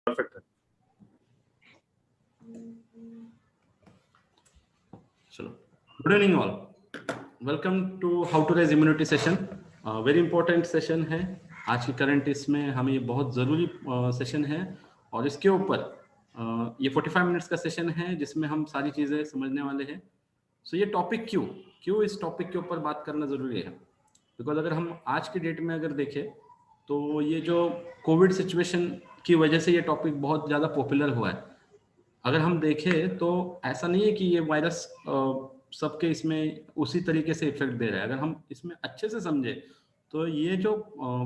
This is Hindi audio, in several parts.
परफेक्ट है। चलो, good evening all, welcome to how to raise immunity session. Very important session है आज की करंट, इसमें हमें ये बहुत ज़रूरी सेशन है और इसके ऊपर ये 45 मिनट्स का सेशन है जिसमें हम सारी चीज़ें समझने वाले हैं। सो ये टॉपिक क्यों इस टॉपिक के ऊपर बात करना ज़रूरी है, बिकॉज अगर हम आज की डेट में अगर देखें तो ये जो कोविड सिचुएशन की वजह से ये टॉपिक बहुत ज़्यादा पॉपुलर हुआ है। अगर हम देखें तो ऐसा नहीं है कि ये वायरस सबके इसमें उसी तरीके से इफेक्ट दे रहा है। अगर हम इसमें अच्छे से समझे तो ये जो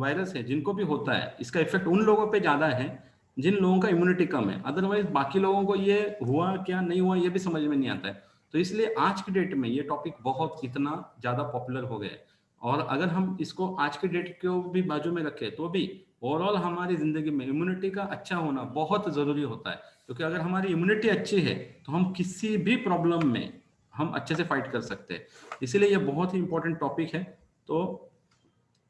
वायरस है जिनको भी होता है इसका इफेक्ट उन लोगों पे ज्यादा है जिन लोगों का इम्यूनिटी कम है। अदरवाइज बाकी लोगों को ये हुआ क्या नहीं हुआ ये भी समझ में नहीं आता है। तो इसलिए आज की डेट में ये टॉपिक बहुत इतना ज्यादा पॉपुलर हो गया है और अगर हम इसको आज की डेट को भी बाजू में रखें तो भी ओवरऑल हमारी जिंदगी में इम्यूनिटी का अच्छा होना बहुत जरूरी होता है, क्योंकि अगर हमारी इम्यूनिटी अच्छी है तो हम किसी भी प्रॉब्लम में हम अच्छे से फाइट कर सकते हैं। इसीलिए ये बहुत ही इंपॉर्टेंट टॉपिक है। तो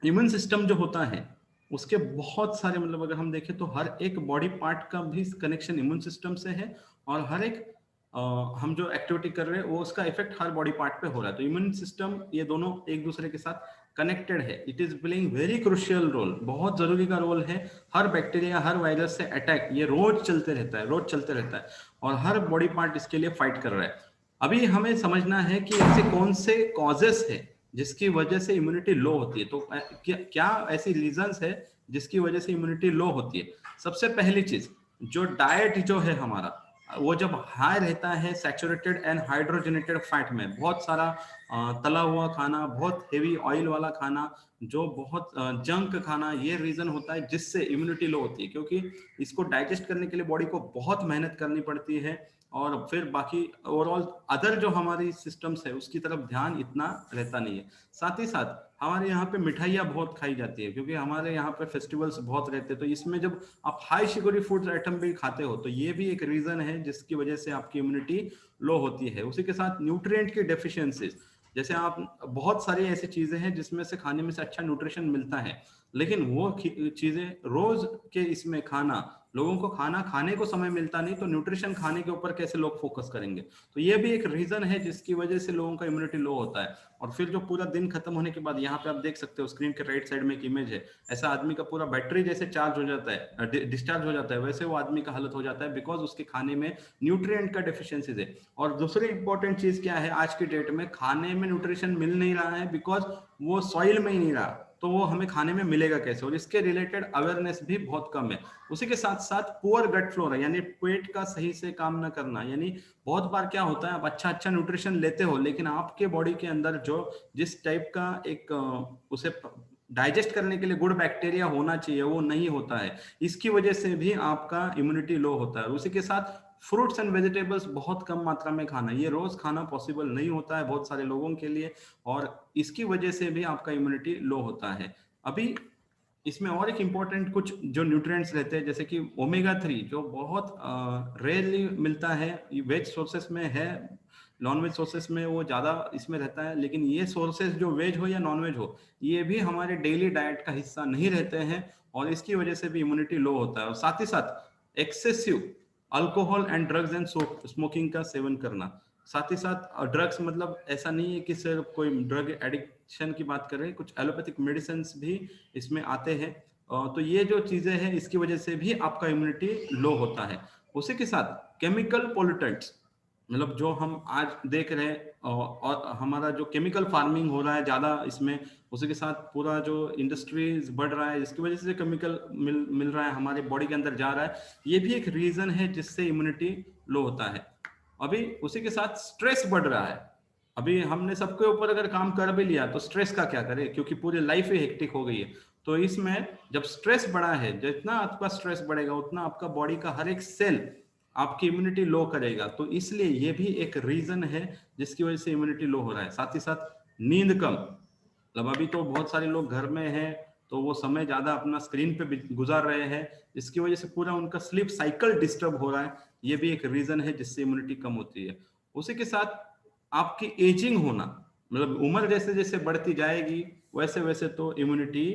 इम्यून सिस्टम जो होता है उसके बहुत सारे मतलब अगर हम देखें तो हर एक बॉडी पार्ट का भी कनेक्शन इम्यून सिस्टम से है और हर एक हम जो एक्टिविटी कर रहे हैं वो उसका इफेक्ट हर बॉडी पार्ट पे हो रहा है। तो इम्यून सिस्टम ये दोनों एक दूसरे के साथ कनेक्टेड है। It is playing very crucial role, बहुत जरूरी का रोल है। हर बैक्टीरिया हर वायरस से अटैक ये रोज चलते रहता है और हर बॉडी पार्ट इसके लिए फाइट कर रहा है। अभी हमें समझना है कि ऐसे कौन से कॉजेस है जिसकी वजह से इम्यूनिटी लो होती है। तो क्या ऐसी रीजंस है जिसकी वजह से इम्यूनिटी लो होती है। सबसे पहली चीज जो डाइट जो है हमारा वो जब हाई रहता है सैचुरेटेड एंड हाइड्रोजनेटेड फैट में, बहुत सारा तला हुआ खाना, बहुत हेवी ऑयल वाला खाना, जो बहुत जंक खाना, ये रीजन होता है जिससे इम्यूनिटी लो होती है। क्योंकि इसको डाइजेस्ट करने के लिए बॉडी को बहुत मेहनत करनी पड़ती है और फिर बाकी ओवरऑल अदर जो हमारी सिस्टम्स है उसकी तरफ ध्यान इतना रहता नहीं है। साथ ही साथ हमारे यहाँ पे मिठाइयाँ बहुत खाई जाती है क्योंकि हमारे यहाँ पे फेस्टिवल्स बहुत रहते हैं। तो इसमें जब आप हाई शुगरी फूड आइटम भी खाते हो तो ये भी एक रीजन है जिसकी वजह से आपकी इम्यूनिटी लो होती है। उसी के साथ न्यूट्रिएंट की डेफिशिएंसीज, जैसे आप बहुत सारी ऐसी चीजें हैं जिसमें से खाने में से अच्छा न्यूट्रिशन मिलता है, लेकिन वो चीजें रोज के इसमें खाना, लोगों को खाना खाने को समय मिलता नहीं तो न्यूट्रिशन खाने के ऊपर कैसे लोग फोकस करेंगे। तो ये भी एक रीजन है जिसकी वजह से लोगों का इम्यूनिटी लो होता है। और फिर जो पूरा दिन खत्म होने के बाद यहाँ पे आप देख सकते हो स्क्रीन के राइट साइड में एक इमेज है, ऐसा आदमी का पूरा बैटरी जैसे चार्ज हो जाता है, डिस्चार्ज हो जाता है, वैसे वो आदमी का हालत हो जाता है बिकॉज उसके खाने में न्यूट्रिएंट का डेफिशिएंसीज है। और दूसरी इंपॉर्टेंट चीज क्या है, आज की डेट में खाने में न्यूट्रिशन मिल नहीं रहा है बिकॉज वो सॉइल में ही नहीं रहा, तो वो हमें खाने में मिलेगा कैसे, और इसके रिलेटेड अवेयरनेस भी बहुत कम है। उसी के साथ साथ पुअर गट फ्लोरा यानी पेट का सही से काम न करना, यानी बहुत बार क्या होता है आप अच्छा न्यूट्रिशन लेते हो लेकिन आपके बॉडी के अंदर जो जिस टाइप का एक उसे डाइजेस्ट करने के लिए गुड बैक्टीरिया होना चाहिए वो नहीं होता है। इसकी वजह से भी आपका इम्यूनिटी लो होता है। उसी के साथ फ्रूट्स एंड वेजिटेबल्स बहुत कम मात्रा में खाना, ये रोज खाना पॉसिबल नहीं होता है बहुत सारे लोगों के लिए और इसकी वजह से भी आपका इम्यूनिटी लो होता है। अभी इसमें और एक इम्पोर्टेंट कुछ जो न्यूट्रिएंट्स रहते हैं जैसे कि ओमेगा 3 जो बहुत रेयरली मिलता है, वेज सोर्सेस में है, नॉन वेज सोर्सेस में वो ज्यादा इसमें रहता है, लेकिन ये सोर्सेस जो वेज हो या नॉन वेज हो ये भी हमारे डेली डाइट का हिस्सा नहीं रहते हैं और इसकी वजह से भी इम्यूनिटी लो होता है। और साथ ही साथ excessive alcohol and drugs and smoking का सेवन करना, साथ ही साथ ड्रग्स मतलब ऐसा नहीं है कि सिर्फ कोई ड्रग एडिक्शन की बात कर रहे हैं, कुछ एलोपैथिक मेडिसिन भी इसमें आते हैं। तो ये जो चीजें हैं इसकी वजह से भी आपका इम्यूनिटी लो होता है। उसी के साथ केमिकल पोल्यूटेंट्स, मतलब जो हम आज देख रहे हैं और हमारा जो केमिकल फार्मिंग हो रहा है ज्यादा इसमें, उसी के साथ पूरा जो इंडस्ट्रीज बढ़ रहा है जिसकी वजह से केमिकल मिल रहा है हमारे बॉडी के अंदर जा रहा है, ये भी एक रीजन है जिससे इम्यूनिटी लो होता है। अभी उसी के साथ स्ट्रेस बढ़ रहा है। अभी हमने सबके ऊपर अगर काम कर भी लिया तो स्ट्रेस का क्या करें क्योंकि पूरी लाइफ ही हेक्टिक हो गई है। तो इसमें जब स्ट्रेस बढ़ा है, जितना आपका स्ट्रेस बढ़ेगा उतना आपका बॉडी का हर एक सेल आपकी इम्यूनिटी लो करेगा। तो इसलिए ये भी एक रीजन है जिसकी वजह से इम्यूनिटी लो हो रहा है। साथ ही साथ नींद कम, मतलब अभी तो बहुत सारे लोग घर में हैं तो वो समय ज्यादा अपना स्क्रीन पे गुजार रहे हैं, इसकी वजह से पूरा उनका स्लीप साइकिल डिस्टर्ब हो रहा है, ये भी एक रीजन है जिससे इम्यूनिटी कम होती है। उसी के साथ आपकी एजिंग होना, मतलब उम्र जैसे जैसे बढ़ती जाएगी वैसे वैसे तो इम्यूनिटी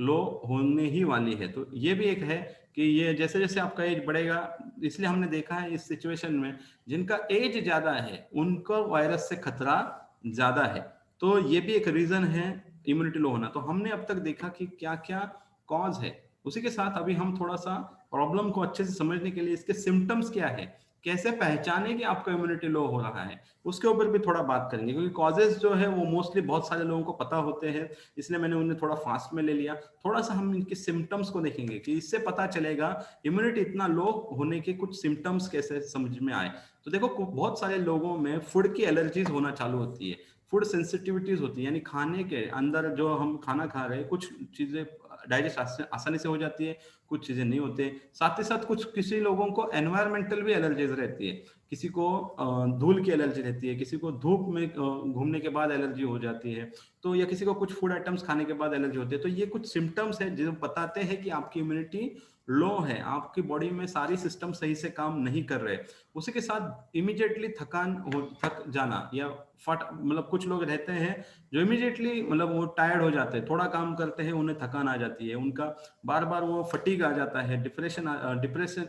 लो होने ही वाली है। तो ये भी एक है कि ये जैसे जैसे आपका एज बढ़ेगा, इसलिए हमने देखा है इस सिचुएशन में जिनका एज ज्यादा है उनको वायरस से खतरा ज्यादा है। तो ये भी एक रीजन है इम्यूनिटी लो होना। तो हमने अब तक देखा कि क्या क्या कॉज है। उसी के साथ अभी हम थोड़ा सा प्रॉब्लम को अच्छे से समझने के लिए इसके सिम्टम्स क्या है, कैसे पहचाने कि आपका इम्यूनिटी लो हो रहा है, उसके ऊपर भी थोड़ा बात करेंगे। क्योंकि कॉजेज जो है वो मोस्टली बहुत सारे लोगों को पता होते हैं, इसलिए मैंने उन्हें थोड़ा फास्ट में ले लिया। थोड़ा सा हम इनके सिम्टम्स को देखेंगे कि इससे पता चलेगा इम्यूनिटी इतना लो होने के कुछ सिम्टम्स कैसे समझ में आए। तो देखो बहुत सारे लोगों में फूड की एलर्जीज होना चालू होती है, फूड सेंसिटिविटीज होती है, यानी खाने के अंदर जो हम खाना खा रहे हैं कुछ चीजें डाइजेस्ट आसानी से हो जाती है, कुछ चीजें नहीं होते। साथ ही साथ कुछ किसी लोगों को एनवायरमेंटल भी एलर्जीज रहती है, किसी को धूल की एलर्जी रहती है, किसी को धूप में घूमने के बाद एलर्जी हो जाती है, तो या किसी को कुछ फूड आइटम्स खाने के बाद एलर्जी होती है। तो ये कुछ सिम्टम्स है जो बताते हैं कि आपकी इम्यूनिटी लो है, आपकी बॉडी में सारी सिस्टम सही से काम नहीं कर रहे। उसी के साथ इमीडिएटली थक जाना या फट मतलब कुछ लोग रहते हैं जो इमीडिएटली मतलब वो टायर्ड हो जाते हैं, थोड़ा काम करते हैं उन्हें थकान आ जाती है, उनका बार बार वो फटीग आ जाता है, डिप्रेशन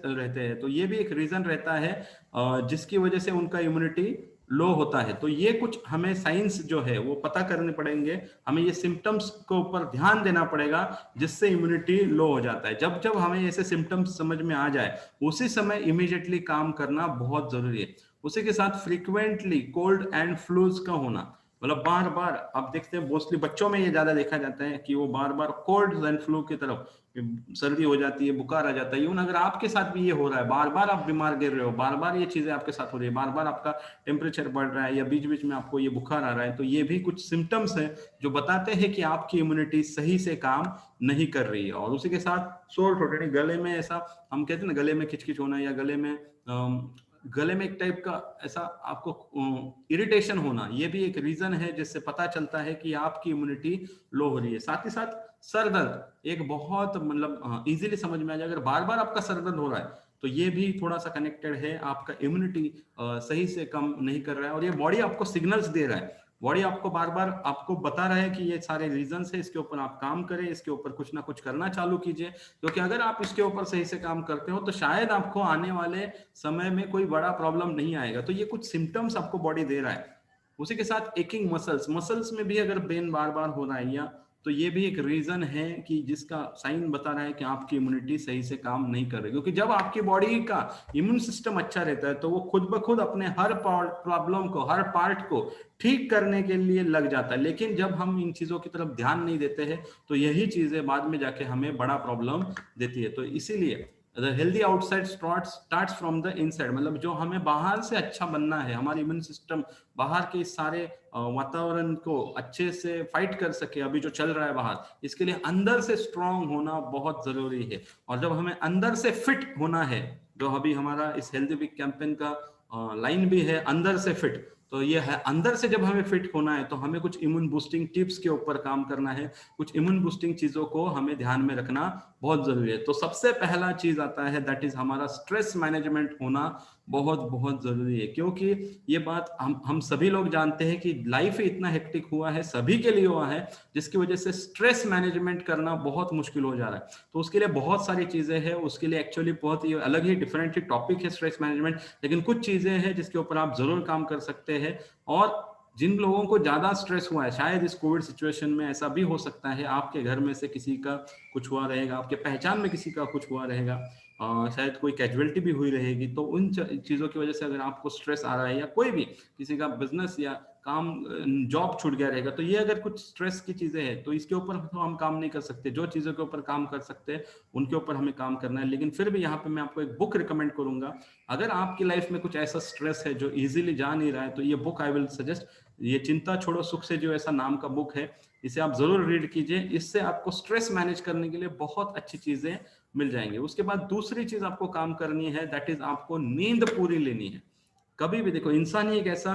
रहते हैं। तो ये भी एक रीजन रहता है जिसकी वजह से उनका इम्यूनिटी लो होता है। तो ये कुछ हमें साइंस जो है वो पता करने पड़ेंगे, हमें ये सिम्टम्स के ऊपर ध्यान देना पड़ेगा जिससे इम्यूनिटी लो हो जाता है। जब जब हमें ऐसे सिम्टम्स समझ में आ जाए उसी समय इमीडिएटली काम करना बहुत जरूरी है। उसी के साथ फ्रीक्वेंटली कोल्ड एंड फ्लूज का होना, मतलब बार बार आप देखते हैं मोस्टली बच्चों में ये ज्यादा देखा जाता है कि वो बार बार कोल्ड एंड फ्लू की तरफ, सर्दी हो जाती है, बुखार आ जाता है। इवन अगर आपके साथ भी ये हो रहा है, बार बार आप बीमार गिर रहे हो, बार बार ये चीजें आपके साथ हो रही है, बार बार आपका टेम्परेचर बढ़ रहा है या बीच बीच में आपको ये बुखार आ रहा है, तो ये भी कुछ सिम्टम्स है जो बताते हैं कि आपकी इम्यूनिटी सही से काम नहीं कर रही है। और उसी के साथ सोर थ्रोट यानी गले में ऐसा हम कहते हैं ना, गले में खिचखिच होना या गले में एक टाइप का ऐसा आपको इरिटेशन होना, ये भी एक रीजन है जिससे पता चलता है कि आपकी इम्यूनिटी लो हो रही है। साथ ही साथ सर दर्द एक बहुत मतलब इजीली समझ में आ जाए, अगर बार बार आपका सर दर्द हो रहा है तो ये भी थोड़ा सा कनेक्टेड है, आपका इम्यूनिटी सही से कम नहीं कर रहा है और ये बॉडी आपको सिग्नल्स दे रहा है। बॉडी आपको बार बार आपको बता रहा है कि ये सारे रीजंस है, इसके ऊपर आप काम करें, इसके ऊपर कुछ ना कुछ करना चालू कीजिए। क्योंकि अगर आप इसके ऊपर सही से काम करते हो तो शायद आपको आने वाले समय में कोई बड़ा प्रॉब्लम नहीं आएगा। तो ये कुछ सिम्टम्स आपको बॉडी दे रहा है। उसी के साथ एकिंग मसल्स में भी अगर पेन बार बार हो रहा है या, तो ये भी एक रीजन है कि जिसका साइन बता रहा है कि आपकी इम्यूनिटी सही से काम नहीं कर रही। क्योंकि जब आपकी बॉडी का इम्यून सिस्टम अच्छा रहता है तो वो खुद ब खुद अपने हर प्रॉब्लम को, हर पार्ट को ठीक करने के लिए लग जाता है। लेकिन जब हम इन चीजों की तरफ ध्यान नहीं देते हैं तो यही चीजें बाद में जाके हमें बड़ा प्रॉब्लम देती है। तो इसीलिए the healthy outside starts from the inside, मतलब जो हमें बाहर से अच्छा बनना है, हमारी इम्यून सिस्टम बाहर के सारे वातावरण को अच्छे से फाइट कर सके अभी जो चल रहा है बाहर, इसके लिए अंदर से स्ट्रांग होना बहुत जरूरी है। और जब हमें अंदर से फिट होना है, जो अभी हमारा इस हेल्दी वीक कैंपेन का लाइन भी है, अंदर से फिट, तो ये है अंदर से जब हमें फिट होना है तो हमें कुछ इम्यून बूस्टिंग टिप्स के ऊपर काम करना है, कुछ इम्यून बूस्टिंग चीजों को हमें ध्यान में रखना बहुत जरूरी है। तो सबसे पहला चीज आता है दैट इज हमारा स्ट्रेस मैनेजमेंट होना बहुत बहुत जरूरी है। क्योंकि ये बात हम सभी लोग जानते हैं कि लाइफ इतना हेक्टिक हुआ है, सभी के लिए हुआ है, जिसकी वजह से स्ट्रेस मैनेजमेंट करना बहुत मुश्किल हो जा रहा है। तो उसके लिए बहुत सारी चीजें हैं, उसके लिए एक्चुअली बहुत ही अलग ही डिफरेंट ही टॉपिक है स्ट्रेस मैनेजमेंट, लेकिन कुछ चीजें हैं जिसके ऊपर आप जरूर काम कर सकते हैं। और जिन लोगों को ज्यादा स्ट्रेस हुआ है, शायद इस कोविड सिचुएशन में ऐसा भी हो सकता है आपके घर में से किसी का कुछ हुआ रहेगा, आपके पहचान में किसी का कुछ हुआ रहेगा, शायद कोई कैजुअलिटी भी हुई रहेगी। तो उन चीजों की वजह से अगर आपको स्ट्रेस आ रहा है या कोई भी किसी का बिजनेस या काम जॉब छूट गया रहेगा, तो ये अगर कुछ स्ट्रेस की चीजें हैं तो इसके ऊपर तो हम काम नहीं कर सकते। जो चीजों के ऊपर काम कर सकते हैं उनके ऊपर हमें काम करना है। लेकिन फिर भी यहाँ पे मैं आपको एक बुक रिकमेंड करूंगा, अगर आपकी लाइफ में कुछ ऐसा स्ट्रेस है जो इजीली जा नहीं रहा है, तो ये बुक आई विल सजेस्ट, ये चिंता छोड़ो सुख से जो ऐसा नाम का बुक है, इसे आप जरूर रीड कीजिए। इससे आपको स्ट्रेस मैनेज करने के लिए बहुत अच्छी चीजें मिल जाएंगी। उसके बाद दूसरी चीज आपको काम करनी है, दैट इज आपको नींद पूरी लेनी है। कभी भी देखो, इंसान ही एक ऐसा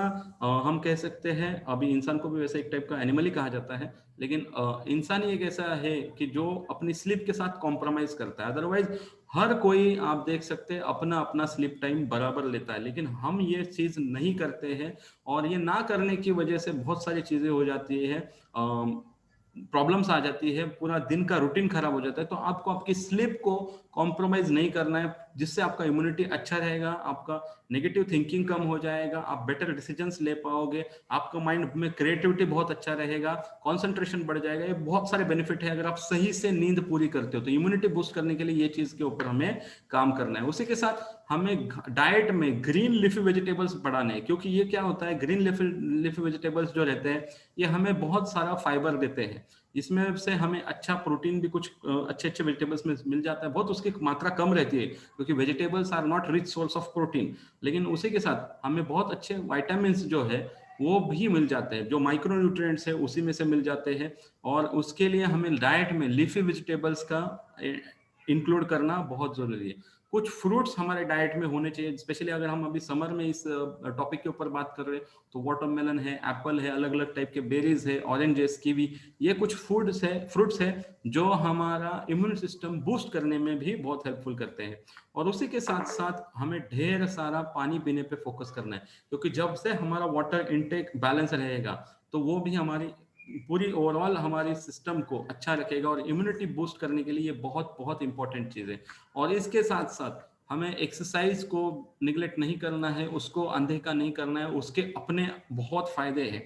हम कह सकते हैं, अभी इंसान को भी वैसे एक टाइप का एनिमल ही कहा जाता है, लेकिन इंसान ही एक ऐसा है कि जो अपनी स्लीप के साथ कॉम्प्रोमाइज करता है। अदरवाइज हर कोई आप देख सकते हैं अपना अपना स्लीप टाइम बराबर लेता है, लेकिन हम ये चीज नहीं करते हैं। और ये ना करने की वजह से बहुत सारी चीजें हो जाती है। प्रॉब्लम्स आ जाती है, पूरा दिन का रूटीन खराब हो जाता है, तो आपको आपकी स्लीप को कॉम्प्रोमाइज नहीं करना है, जिससे आपका इम्यूनिटी अच्छा रहेगा, आपका नेगेटिव थिंकिंग कम हो जाएगा, आप बेटर डिसीजंस ले पाओगे, आपका माइंड में क्रिएटिविटी बहुत अच्छा रहेगा, कंसंट्रेशन बढ़ जाएगा। ये बहुत सारे बेनिफिट है अगर आप सही से नींद पूरी करते हो। तो इम्यूनिटी बूस्ट करने के लिए ये चीज के ऊपर हमें काम करना है। उसी के साथ हमें डाइट में ग्रीन लीफी वेजिटेबल्स बढ़ाने हैं, क्योंकि ये क्या होता है, ग्रीन लीफी वेजिटेबल्स जो रहते हैं ये हमें बहुत सारा फाइबर देते हैं। इसमें से हमें अच्छा प्रोटीन भी कुछ अच्छे अच्छे वेजिटेबल्स में मिल जाता है, बहुत उसकी मात्रा कम रहती है क्योंकि vegetables are not rich source of protein. लेकिन उसी के साथ हमें बहुत अच्छे वाइटामिन जो है वो भी मिल जाते हैं, जो माइक्रो न्यूट्रिएंट्स है उसी में से मिल जाते हैं। और उसके लिए हमें डाइट में लीफी वेजिटेबल्स का इंक्लूड करना बहुत जरूरी है। कुछ फ्रूट्स हमारे डाइट में होने चाहिए, स्पेशली अगर हम अभी समर में इस टॉपिक के ऊपर बात कर रहे हैं तो वाटरमेलन है, एप्पल है, अलग अलग टाइप के बेरीज है, ऑरेंजेस, कीवी, ये कुछ फ्रूट्स है जो हमारा इम्यून सिस्टम बूस्ट करने में भी बहुत हेल्पफुल करते हैं। और उसी के साथ साथ हमें ढेर सारा पानी पीने पे फोकस करना है, क्योंकि जब से हमारा वाटर इनटेक बैलेंस रहेगा तो वो भी हमारी पूरी ओवरऑल हमारी सिस्टम को अच्छा रखेगा और इम्यूनिटी बूस्ट करने के लिए ये बहुत बहुत इंपॉर्टेंट चीज है। और इसके साथ साथ हमें एक्सरसाइज को निगलेक्ट नहीं करना है, उसको अनदेखा नहीं करना है, उसके अपने बहुत फायदे हैं।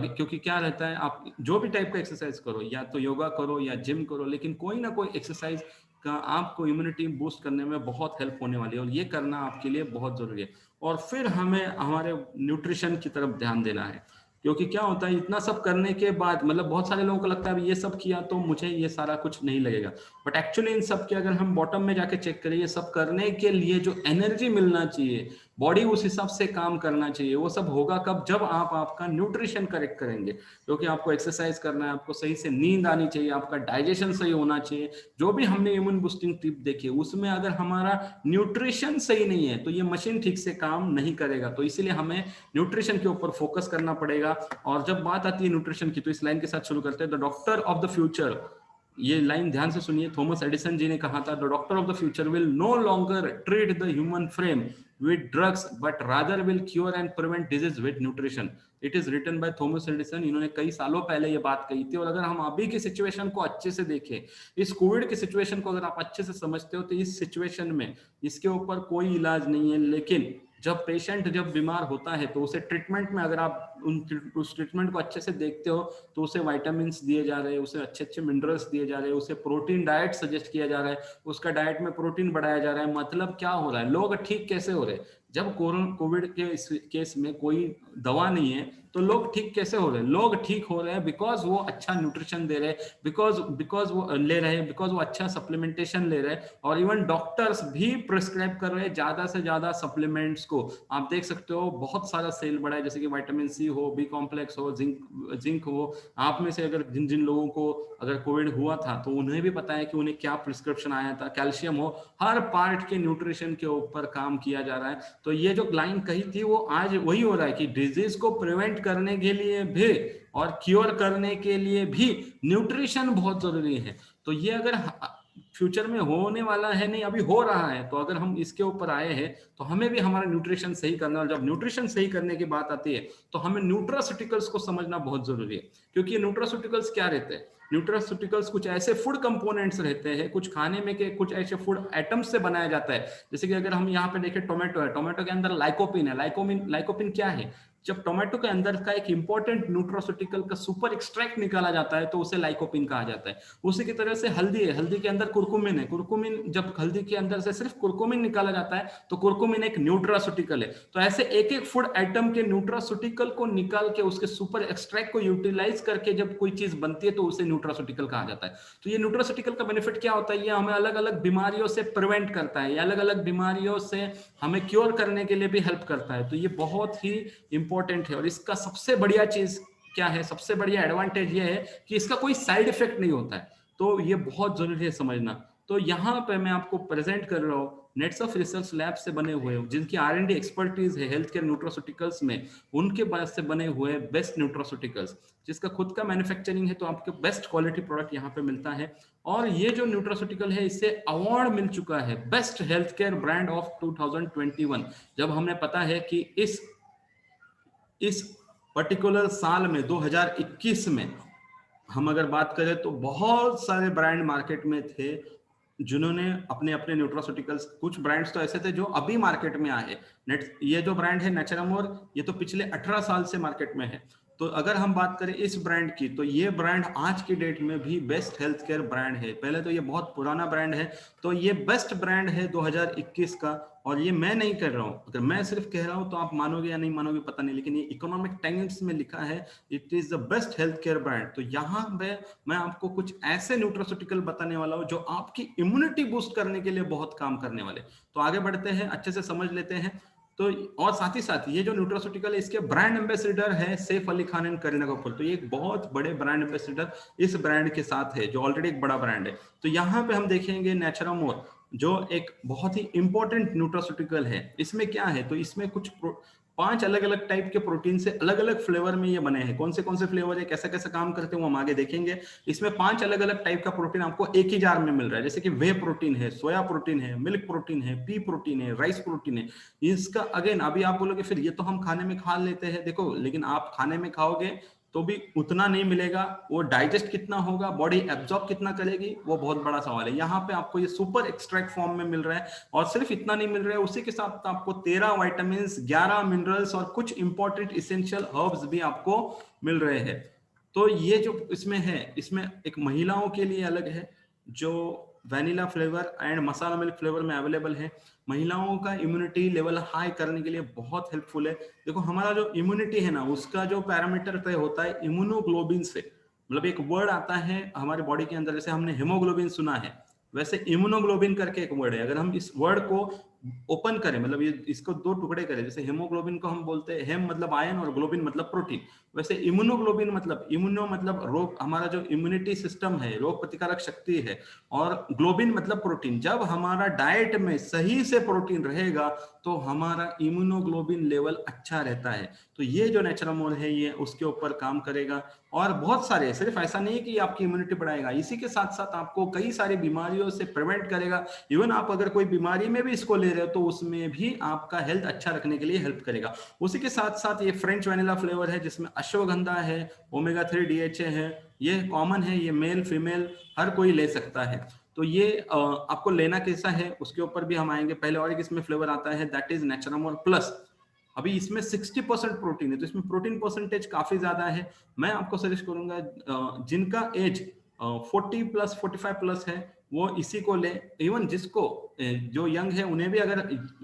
क्योंकि क्या रहता है, आप जो भी टाइप का एक्सरसाइज करो, या तो योगा करो या जिम करो, लेकिन कोई ना कोई एक्सरसाइज का आपको इम्यूनिटी बूस्ट करने में बहुत हेल्प होने वाली है और ये करना आपके लिए बहुत जरूरी है। और फिर हमें हमारे न्यूट्रिशन की तरफ ध्यान देना है, क्योंकि क्या होता है, इतना सब करने के बाद मतलब बहुत सारे लोगों को लगता है ये सब किया तो मुझे ये सारा कुछ नहीं लगेगा, बट एक्चुअली इन सब के अगर हम बॉटम में जाके चेक करें, ये सब करने के लिए जो एनर्जी मिलना चाहिए, बॉडी उस हिसाब से काम करना चाहिए, वो सब होगा कब, जब आप आपका न्यूट्रिशन करेक्ट करेंगे। क्योंकि आपको एक्सरसाइज करना है, आपको सही से नींद आनी चाहिए, आपका डाइजेशन सही होना चाहिए। जो भी हमने इम्यून बूस्टिंग टिप देखी उसमें अगर हमारा न्यूट्रिशन सही नहीं है तो ये मशीन ठीक से काम नहीं करेगा। तो इसीलिए हमें न्यूट्रिशन के ऊपर फोकस करना पड़ेगा। और जब बात आती है न्यूट्रिशन की तो इस लाइन के साथ शुरू करते हैं, the doctor of the future, ये लाइन ध्यान से सुनिए, थॉमस एडिसन जी ने कहा था, the doctor of the future will no longer treat the human frame with drugs but rather will cure and prevent disease with nutrition. It is written by Thomas Edison। इन्होंने कई सालों पहले ये बात कही थी। और अगर हम अभी की सिचुएशन को अच्छे से देखें, इस कोविड की सिचुएशन को अगर आप अच्छे से समझते हो तो इस सिचुएशन में इसके ऊपर कोई इलाज नहीं है, लेकिन जब पेशेंट जब बीमार होता है तो उसे ट्रीटमेंट में अगर आप उस ट्रीटमेंट को अच्छे से देखते हो तो उसे विटामिन दिए जा रहे हैं, उसे अच्छे अच्छे मिनरल्स दिए जा रहे हैं, उसे प्रोटीन डाइट सजेस्ट किया जा रहा है, उसका डाइट में प्रोटीन बढ़ाया जा रहा है। मतलब क्या हो रहा है, लोग ठीक कैसे हो रहे हैं। जब कोविड के इस केस में कोई दवा नहीं है तो लोग ठीक कैसे हो रहे हैं, लोग ठीक हो रहे हैं बिकॉज वो अच्छा न्यूट्रिशन दे रहे हैं, बिकॉज वो ले रहे हैं, बिकॉज वो अच्छा सप्लीमेंटेशन ले रहे हैं। और इवन डॉक्टर्स भी प्रिस्क्राइब कर रहे हैं ज्यादा से ज्यादा सप्लीमेंट्स को। आप देख सकते हो बहुत सारा सेल बढ़ा है, जैसे कि विटामिन सी हो, बी कॉम्प्लेक्स हो, जिंक हो। आप में से अगर जिन जिन लोगों को अगर कोविड हुआ था तो उन्हें भी पता है कि उन्हें क्या प्रिस्क्रिप्शन आया था, कैल्शियम हो, हर पार्ट के न्यूट्रिशन के ऊपर काम किया जा रहा है। तो ये जो लाइन कही थी वो आज वही हो रहा है कि डिजीज को प्रिवेंट करने के लिए भी और क्योर करने के लिए भी न्यूट्रिशन बहुत जरूरी है। तो ये अगर फ्यूचर में होने वाला है नहीं, अभी हो रहा है, तो अगर हम इसके ऊपर आए हैं तो हमें भी हमारा न्यूट्रिशन सही करना है। और जब न्यूट्रिशन सही करने की बात आती है तो हमें न्यूट्रास्यूटिकल्स को समझना बहुत जरूरी है। क्योंकि ये न्यूट्रास्यूटिकल्स क्या रहते हैं, न्यूट्रास्यूटिकल्स कुछ ऐसे फूड कंपोनेंट्स रहते हैं, कुछ खाने में के कुछ ऐसे फूड आइटम्स से बनाया जाता है। जैसे कि अगर हम यहाँ पे देखें टोमेटो है, टोमेटो के अंदर लाइकोपिन है। लाइकोपिन क्या है, जब टोमेटो के अंदर का एक इंपॉर्टेंट न्यूट्रास्यूटिकल का सुपर एक्सट्रैक्ट निकाला जाता है तो उसे लाइकोपिन कहा जाता है। उसी की तरह से हल्दी है, हल्दी के अंदर कुरकुमिन है, कुरकुमिन जब हल्दी के अंदर से सिर्फ कुरकुमिन निकाला जाता है तो कुरकुमिन एक न्यूट्रास्यूटिकल है। तो ऐसे एक एक फूड आइटम के न्यूट्रास्यूटिकल को निकाल के उसके सुपर एक्सट्रैक्ट को यूटिलाइज करके जब कोई चीज बनती है तो उसे न्यूट्रास्यूटिकल कहा जाता है। तो ये न्यूट्रास्यूटिकल का बेनिफिट क्या होता है, ये हमें अलग अलग बीमारियों से प्रिवेंट करता है, ये अलग अलग बीमारियों से हमें क्योर करने के लिए भी हेल्प करता है। तो ये बहुत ही इंपॉर्टेंट है। और इसका सबसे बढ़िया चीज क्या है, सबसे बढ़िया एडवांटेज ये है कि इसका कोई साइड इफेक्ट नहीं होता है। तो ये बहुत जरूरी है समझना। तो यहाँ पे मैं आपको प्रेजेंट कर रहा हूँ नेट्स ऑफ रिसर्च लैब से बने हुए जिनकी R&D एक्सपर्टीज है हेल्थ केयर न्यूट्रास्यूटिकल्स में, उनके बाद से बने हुए बेस्ट न्यूट्रास्यूटिकल्स, जिसका खुद का मैन्युफैक्चरिंग है, तो आपको बेस्ट क्वालिटी प्रोडक्ट यहाँ पे मिलता है। और ये जो न्यूट्रास्यूटिकल है इससे अवार्ड मिल चुका है best health care brand of 2021। जब हमें पता है कि इस पर्टिकुलर साल में 2021 में हम अगर बात करें तो बहुत सारे ब्रांड मार्केट में थे जिन्होंने अपने अपने न्यूट्रास्यूटिकल्स, कुछ ब्रांड्स तो ऐसे थे जो अभी मार्केट में आए। ये जो ब्रांड है नेचरमोर, ये तो पिछले 18 साल से मार्केट में है। तो अगर हम बात करें इस ब्रांड की, तो ये ब्रांड आज की डेट में भी बेस्ट हेल्थ केयर ब्रांड है। पहले तो ये बहुत पुराना ब्रांड है, तो ये बेस्ट ब्रांड है 2021 का। और ये मैं नहीं कर रहा हूँ, अगर मैं सिर्फ कह रहा हूँ तो आप मानोगे या नहीं मानोगे पता नहीं, लेकिन ये इकोनॉमिक टाइम्स में लिखा है it is the best health care brand. तो यहाँ पे मैं आपको कुछ ऐसे न्यूट्रास्यूटिकल बताने वाला हूँ जो आपकी इम्यूनिटी बूस्ट करने के लिए बहुत काम करने वाले। तो आगे बढ़ते हैं, अच्छे से समझ लेते हैं। तो और साथ ही साथ ये जो न्यूट्रास्यूटिकल है, इसके ब्रांड एम्बेसडर है सैफ अली खान एंड करीना कपूर। तो ये एक बहुत बड़े ब्रांड एम्बेसडर इस ब्रांड के साथ है, जो ऑलरेडी एक बड़ा ब्रांड है। तो यहाँ पे हम देखेंगे नेचरमोर, जो एक बहुत ही इंपॉर्टेंट न्यूट्रास्यूटिकल है। इसमें क्या है, तो इसमें कुछ 5 अलग अलग टाइप के प्रोटीन से अलग अलग फ्लेवर में ये बने हैं। कौन से फ्लेवर है, कैसे कैसे काम करते हैं, वो हम आगे देखेंगे। इसमें 5 अलग अलग टाइप का प्रोटीन आपको एक ही जार में मिल रहा है, जैसे कि वे प्रोटीन है, सोया प्रोटीन है, मिल्क प्रोटीन है, पी प्रोटीन है, राइस प्रोटीन है। इसका अगेन अभी आप बोलोगे फिर ये तो हम खाने में खा लेते हैं, देखो लेकिन आप खाने में खाओगे तो भी उतना नहीं मिलेगा। वो डाइजेस्ट कितना होगा, बॉडी एब्जॉर्ब कितना करेगी, वो बहुत बड़ा सवाल है। यहाँ पे आपको ये सुपर एक्सट्रैक्ट फॉर्म में मिल रहा है, और सिर्फ इतना नहीं मिल रहा है, उसी के साथ आपको 13 वाइटामिन, 11 मिनरल्स और कुछ इंपॉर्टेंट इसेंशियल हर्ब्स भी आपको मिल रहे हैं। तो ये जो इसमें है, इसमें एक महिलाओं के लिए अलग है जो vanilla flavour and masala milk flavour में अवेलेबल है। महिलाओं का इम्यूनिटी लेवल हाई करने के लिए बहुत हेल्पफुल है। देखो हमारा जो इम्यूनिटी है ना, उसका जो पैरामीटर तय होता है इम्यूनोग्लोबिन से। मतलब एक वर्ड आता है हमारे बॉडी के अंदर, जैसे हमने हेमोग्लोबिन सुना है, वैसे इम्यूनोग्लोबिन करके एक वर्ड है। अगर हम इस वर्ड को ओपन करें, मतलब ये इसको 2 टुकड़े करें, जैसे हेमोग्लोबिन को हम बोलते हैं हेम मतलब आयन और ग्लोबिन मतलब प्रोटीन, वैसे इम्यूनोग्लोबिन मतलब इम्यूनो मतलब रोग, हमारा जो इम्यूनिटी सिस्टम है, रोग प्रतिकारक शक्ति है, और ग्लोबिन मतलब प्रोटीन। जब हमारा डाइट में सही से प्रोटीन रहेगा तो हमारा इम्यूनोग्लोबिन लेवल अच्छा रहता है। तो ये जो नेचरमोर है ये उसके ऊपर काम करेगा। और बहुत सारे, सिर्फ ऐसा नहीं कि आपकी इम्यूनिटी बढ़ाएगा, इसी के साथ साथ आपको कई सारी बीमारियों से प्रिवेंट करेगा। इवन आप अगर कोई बीमारी में भी इसको ले रहे हो तो उसमें भी आपका हेल्थ अच्छा रखने के लिए हेल्प करेगा। उसी के साथ साथ ये फ्रेंच वैनिला फ्लेवर है जिसमें अश्वगंधा है, ओमेगा 3 DHA है, ये कॉमन है, ये मेल फीमेल हर कोई ले सकता है। तो ये आपको लेना कैसा है उसके ऊपर भी हम आएंगे। पहले और एक इसमें फ्लेवर आता है दैट इज नेचरमोर प्लस। अभी इसमें 60% प्रोटीन है, तो इसमें प्रोटीन परसेंटेज काफी ज्यादा है। मैं आपको सजेस्ट करूंगा जिनका एज 40 प्लस 45 प्लस है वो इसी को ले। इवन जिसको जो यंग है उन्हें भी अगर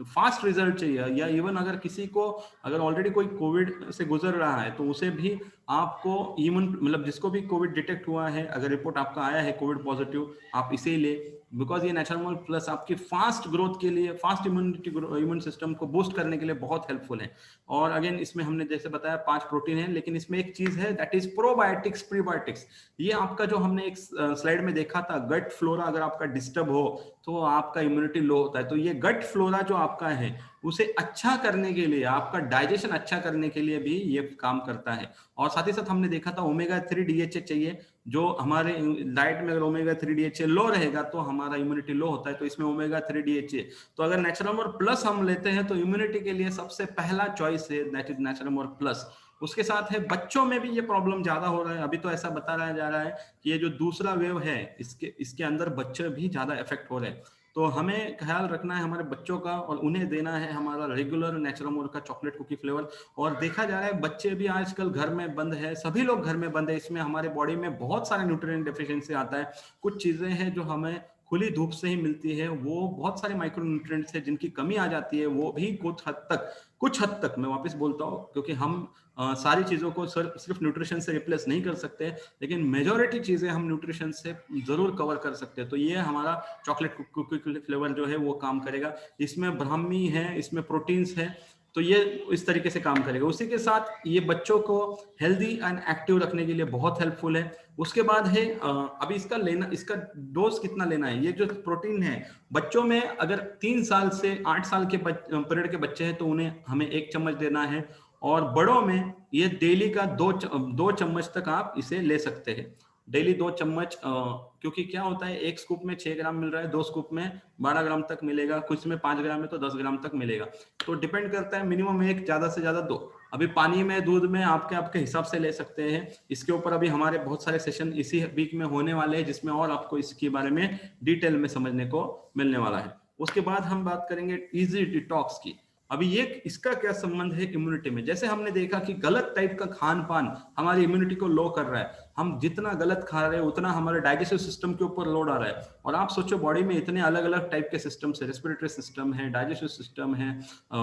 फास्ट रिजल्ट चाहिए, या इवन अगर किसी को अगर ऑलरेडी कोई कोविड से गुजर रहा है तो उसे भी आपको इवन मतलब जिसको भी कोविड डिटेक्ट हुआ है, अगर रिपोर्ट आपका आया है कोविड पॉजिटिव, आप इसे ही ले। बिकॉज ये नेचरमोर प्लस आपकी फास्ट ग्रोथ के लिए, फास्ट इम्यून सिस्टम को बूस्ट करने के लिए बहुत हेल्पफुल है। और अगेन इसमें हमने जैसे बताया 5 प्रोटीन है, लेकिन इसमें एक चीज है दैट इज प्रोबायोटिक्स प्रीबायोटिक्स। ये आपका जो हमने एक स्लाइड में देखा था, गट फ्लोरा अगर आपका डिस्टर्ब हो तो आपका इम्यूनिटी लो होता है। तो ये गट फ्लोरा जो आपका है उसे अच्छा करने के लिए, आपका डाइजेशन अच्छा करने के लिए भी ये काम करता है। और साथ ही साथ हमने देखा था ओमेगा 3 DHA चाहिए, जो हमारे डाइट में अगर ओमेगा 3 DHA लो रहेगा तो हमारा इम्यूनिटी लो होता है। तो इसमें ओमेगा 3 DHA, तो अगर नेचरमोर प्लस हम लेते हैं तो इम्यूनिटी के लिए सबसे पहला चॉइस है दैट इज नेचरमोर प्लस। उसके साथ है बच्चों में भी ये प्रॉब्लम ज्यादा हो रहा है, अभी तो ऐसा बताया जा रहा है कि ये जो दूसरा वेव है इसके अंदर बच्चे भी ज्यादा इफेक्ट हो रहे हैं। तो हमें ख्याल रखना है हमारे बच्चों का, और उन्हें देना है हमारा रेगुलर नेचरमोर का चॉकलेट कुकी फ्लेवर। और देखा जा रहा है बच्चे भी आजकल घर में बंद है, सभी लोग घर में बंद है, इसमें हमारे बॉडी में बहुत सारे न्यूट्रिएंट डेफिशिएंसी आता है। कुछ चीजें हैं जो हमें खुली धूप से ही मिलती है, वो बहुत सारे माइक्रो न्यूट्रिएंट्स है जिनकी कमी आ जाती है, वो भी कुछ हद तक मैं वापस बोलता हूँ, क्योंकि हम सारी चीजों को सिर्फ न्यूट्रिशन से रिप्लेस नहीं कर सकते, लेकिन मेजोरिटी चीजें हम न्यूट्रिशन से जरूर कवर कर सकते हैं। तो ये हमारा चॉकलेट कुकी फ्लेवर जो है वो काम करेगा। इसमें ब्राह्मी है, इसमें प्रोटीन्स है, तो ये इस तरीके से काम करेगा। उसी के साथ ये बच्चों को हेल्दी एंड एक्टिव रखने के लिए बहुत हेल्पफुल है। उसके बाद है अभी इसका डोज कितना लेना है। ये जो प्रोटीन है बच्चों में अगर 3 साल से 8 साल के पीरियड के बच्चे हैं तो उन्हें हमें 1 चम्मच देना है, और बड़ों में ये डेली का 2 चम्मच तक आप इसे ले सकते हैं। डेली 2 चम्मच, क्योंकि क्या होता है एक स्कूप में 6 ग्राम मिल रहा है, 2 स्कूप में 12 ग्राम तक मिलेगा, कुछ में 5 ग्राम है तो 10 ग्राम तक मिलेगा। तो डिपेंड करता है, मिनिमम एक, ज्यादा से ज्यादा 2। अभी पानी में, दूध में आपके आपके हिसाब से ले सकते हैं। इसके ऊपर अभी हमारे बहुत सारे सेशन इसी वीक में होने वाले हैं, जिसमें और आपको इसके बारे में डिटेल में समझने को मिलने वाला है। उसके बाद हम बात करेंगे इजी डिटॉक्स की। अभी ये इसका क्या संबंध है इम्यूनिटी में? जैसे हमने देखा कि गलत टाइप का खान पान हमारी इम्यूनिटी को लो कर रहा है। हम जितना गलत खा रहे हैं उतना हमारे डाइजेस्टिव सिस्टम के ऊपर लोड आ रहा है। और आप सोचो बॉडी में इतने अलग अलग टाइप के सिस्टम है, रेस्पिरेटरी सिस्टम है, डाइजेस्टिव सिस्टम है,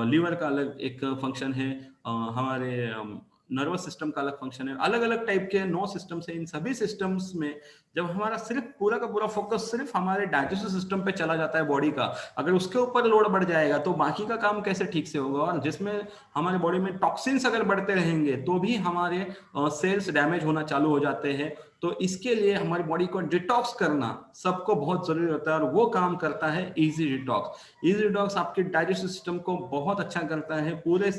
लीवर का अलग एक फंक्शन है, हमारे नर्वस सिस्टम का अलग फंक्शन है, अलग अलग टाइप के 9 सिस्टम्स है। इन सभी सिस्टम्स में जब हमारा सिर्फ पूरा का पूरा फोकस सिर्फ हमारे डाइजेस्टिव सिस्टम पे चला जाता है बॉडी का, अगर उसके ऊपर लोड बढ़ जाएगा तो बाकी का काम कैसे ठीक से होगा? और जिसमें हमारे बॉडी में टॉक्सिन्स अगर बढ़ते रहेंगे तो भी हमारे सेल्स डैमेज होना चालू हो जाते हैं। तो इसके लिए हमारी बॉडी को डिटॉक्स करना सबको बहुत जरूरी होता है, और वो काम करता है इजी डिटॉक्स। इजी डिटॉक्स आपके डाइजेस्टिव सिस्टम को बहुत अच्छा करता है, पूरे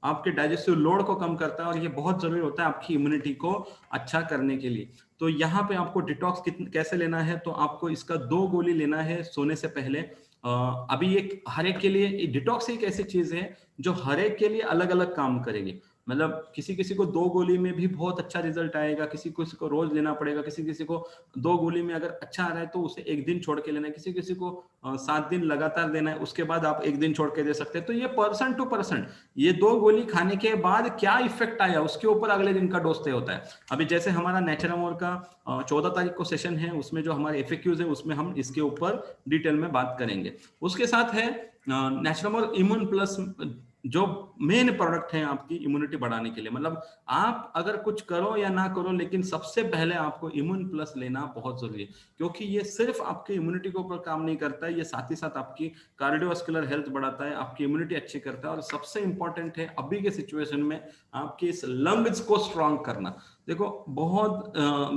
आपके डाइजेस्टिव लोड को कम करता है, और ये बहुत जरूरी होता है आपकी इम्यूनिटी को अच्छा करने के लिए। तो यहाँ पे आपको डिटॉक्स कैसे लेना है, तो आपको इसका 2 गोली लेना है सोने से पहले। अभी एक हर एक के लिए डिटॉक्स एक ऐसी चीज है जो हर एक के लिए अलग अलग काम करेगी। मतलब किसी किसी को 2 गोली में भी बहुत अच्छा रिजल्ट आएगा, किसी किसी को रोज लेना पड़ेगा, किसी किसी को 2 गोली में अगर अच्छा आ रहा है तो उसे एक दिन छोड़ के लेना है, किसी किसी को 7 दिन लगातार देना है, उसके बाद आप एक दिन छोड़ के दे सकते हैं। तो ये पर्सन टू पर्सन, ये 2 गोली खाने के बाद क्या इफेक्ट आया उसके ऊपर अगले दिन का डोज तय होता है। अभी जैसे हमारा नेचुरोमोर का 14 तारीख को सेशन है, उसमें जो हमारे एफएक्यूज है उसमें हम इसके ऊपर डिटेल में बात करेंगे। उसके साथ है नेचुरोमोर इम्यून प्लस, जो मेन प्रोडक्ट है आपकी इम्यूनिटी बढ़ाने के लिए। मतलब आप अगर कुछ करो या ना करो, लेकिन सबसे पहले आपको इम्यून प्लस लेना बहुत जरूरी है, क्योंकि ये सिर्फ आपकी इम्यूनिटी के ऊपर काम नहीं करता है, ये साथ ही साथ आपकी कार्डियोवास्कुलर हेल्थ बढ़ाता है, आपकी इम्यूनिटी अच्छी करता है, और सबसे इंपॉर्टेंट है अभी के सिचुएशन में आपके इस लंग्स को स्ट्रांग करना। देखो बहुत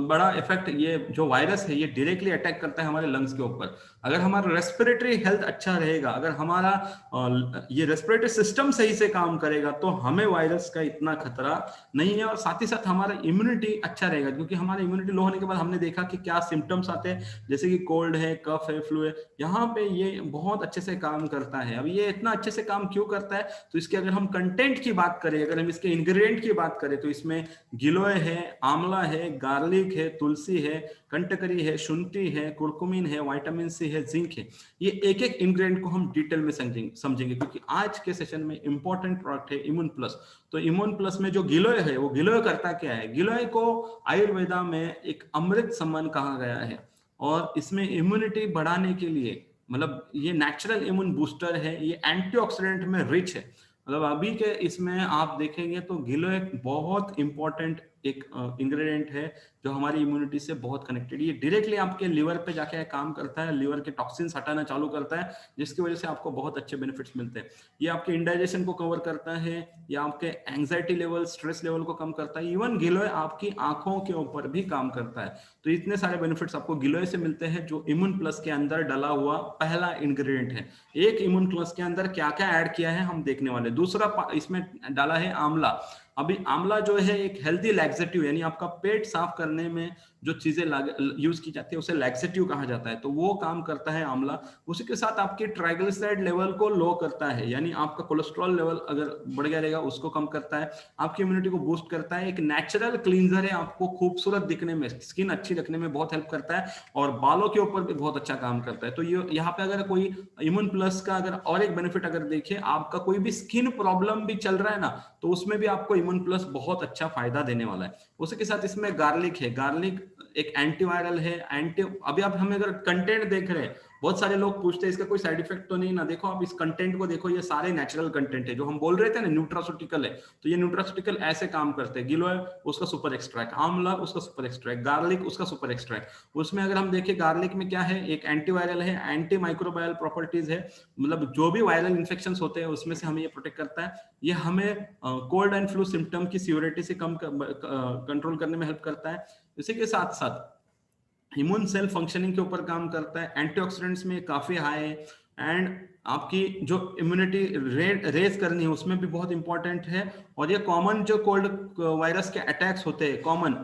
बड़ा इफेक्ट ये जो वायरस है ये डायरेक्टली अटैक करता है हमारे लंग्स के ऊपर। अगर हमारा रेस्पिरेटरी हेल्थ अच्छा रहेगा, अगर हमारा ये रेस्पिरेटरी सिस्टम सही से काम करेगा, तो हमें वायरस का इतना खतरा नहीं है। और साथ ही साथ हमारा इम्यूनिटी अच्छा रहेगा, क्योंकि हमारा इम्यूनिटी लो होने के बाद हमने देखा कि क्या सिम्टम्स आते हैं, जैसे कि कोल्ड है, कफ है, फ्लू है। यहाँ पे ये बहुत अच्छे से काम करता है। अब ये इतना अच्छे से काम क्यों करता है, तो इसके अगर हम कंटेंट की बात करें, अगर हम इसके इंग्रेडिएंट की बात करें, तो इसमें गिलोय है, आंवला है, गार्लिक है, तुलसी है, कंटकरी है, शुंठी है, कुरकुमिन है, विटामिन सी है, जिंक है। ये एक एक इंग्रेडिएंट को हम डिटेल में समझेंगे, क्योंकि आज के सेशन में इंपॉर्टेंट प्रोडक्ट है इम्यून प्लस। तो इम्यून प्लस में जो गिलोय है, वो गिलोय करता क्या है? गिलोय को आयुर्वेदा में एक अमृत समान कहा गया है, और इसमें इम्यूनिटी बढ़ाने के लिए, मतलब ये नेचुरल इम्यून बूस्टर है, ये एंटीऑक्सीडेंट में रिच है। मतलब अभी के इसमें आप देखेंगे तो गिलोय बहुत इंपॉर्टेंट एक इंग्रेडिएंट है जो हमारी इम्यूनिटी से बहुत कनेक्टेड। ये डायरेक्टली आपके लिवर पे जाके काम करता है, लिवर के टॉक्सिन्स हटाना चालू करता है, जिसकी वजह से आपको बहुत अच्छे बेनिफिट्स मिलते हैं। ये आपके इंडाइजेशन को कवर करता है, या आपके एंजाइटी लेवल, स्ट्रेस लेवल को कम करता है। इवन गिलोय आपकी आंखों के ऊपर भी काम करता है। तो इतने सारे बेनिफिट्स आपको गिलोय से मिलते हैं, जो इम्यून प्लस के अंदर डला हुआ पहला इंग्रेडिएंट है। एक इम्यून प्लस के अंदर क्या क्या ऐड किया है हम देखने वाले। दूसरा इसमें डाला है आंवला। अभी आंवला जो है एक हेल्दी लैक्सेटिव, यानी आपका पेट साफ करने में जो चीजें यूज की जाती है उसे लैक्सेटिव कहा जाता है, तो वो काम करता है आंवला। उसी के साथ आपके ट्राइग्लिसराइड लेवल को लो करता है, यानी आपका कोलेस्ट्रॉल लेवल अगर बढ़ गया रहेगा उसको कम करता है, आपकी इम्यूनिटी को बूस्ट करता है। एक नेचुरल क्लींजर है, आपको खूबसूरत दिखने में, स्किन अच्छी रखने में बहुत हेल्प करता है, और बालों के ऊपर भी बहुत अच्छा काम करता है। तो ये यहाँ पे अगर कोई इम्यून प्लस का अगर और एक बेनिफिट अगर देखें, आपका कोई भी स्किन प्रॉब्लम भी चल रहा है ना, तो उसमें भी आपको इम्यून प्लस बहुत अच्छा फायदा देने वाला है। उसी के साथ इसमें गार्लिक है। गार्लिक एक एंटीवायरल है, अभी आप हमें अगर कंटेंट देख रहे हैं, बहुत सारे लोग पूछते हैं इसका कोई साइड इफेक्ट तो नहीं ना। देखो आप इस कंटेंट को देखो, ये सारे नेचुरल कंटेंट है। जो हम बोल रहे थे ना न्यूट्रास्यूटिकल है, तो ये न्यूट्रास्यूटिकल ऐसे काम करते हैं। गिलोय उसका सुपर एक्सट्रैक्ट, आंवला उसका सुपर एक्सट्रैक्ट, गार्लिक उसका सुपर एक्सट्रैक्ट। उसमें अगर हम देखें गार्लिक में क्या है, एक एंटीवायरल है, एंटी माइक्रोबायल प्रॉपर्टीज है, मतलब जो भी वायरल इन्फेक्शन होते हैं उसमें से हमें ये प्रोटेक्ट करता है। ये हमें कोल्ड एंड फ्लू सिम्टम की सीवियरिटी से कम कंट्रोल करने में हेल्प करता है। इसी के साथ साथ इम्यून सेल फंक्शनिंग के ऊपर काम करता है, एंटीऑक्सीडेंट्स में काफी हाई है, एंड आपकी जो इम्यूनिटी रेज करनी है उसमें भी बहुत इंपॉर्टेंट है। और ये कॉमन जो कोल्ड वायरस के अटैक्स होते हैं कॉमन,